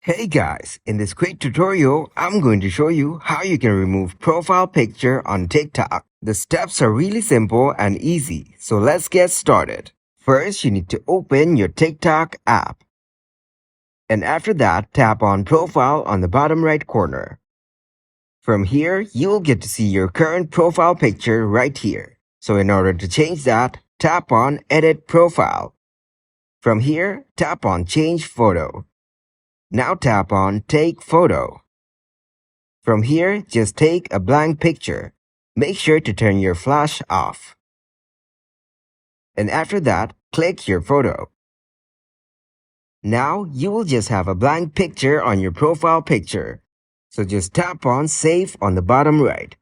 Hey guys, in this quick tutorial, I'm going to show you how you can remove profile picture on TikTok. The steps are really simple and easy, so let's get started. First, you need to open your TikTok app. And after that, tap on Profile on the bottom right corner. From here, you will get to see your current profile picture right here. So in order to change that, tap on Edit Profile. From here, tap on Change Photo. Now tap on Take Photo. From here, just take a blank picture. Make sure to turn your flash off. And after that, click your photo. Now, you will just have a blank picture on your profile picture. So just tap on Save on the bottom right.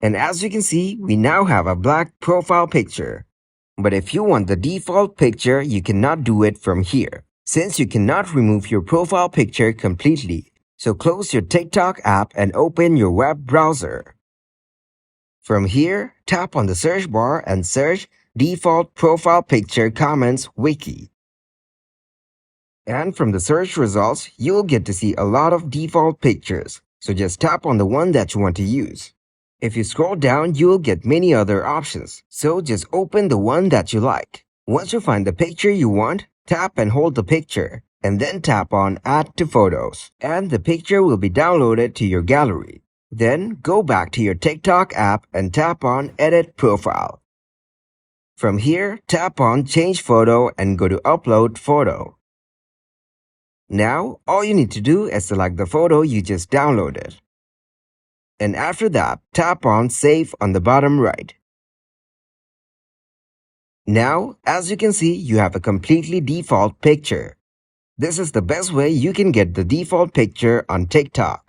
And as you can see, we now have a black profile picture. But if you want the default picture, you cannot do it from here, since you cannot remove your profile picture completely. So close your TikTok app and open your web browser. From here, tap on the search bar and search Default Profile Picture Comments Wiki. And from the search results, you'll get to see a lot of default pictures, so just tap on the one that you want to use. If you scroll down, you'll get many other options, so just open the one that you like. Once you find the picture you want, tap and hold the picture, and then tap on Add to Photos, and the picture will be downloaded to your gallery. Then go back to your TikTok app and tap on Edit Profile. From here, tap on Change Photo and go to Upload Photo. Now, all you need to do is select the photo you just downloaded. And after that, tap on Save on the bottom right. Now, as you can see, you have a completely default picture. This is the best way you can get the default picture on TikTok.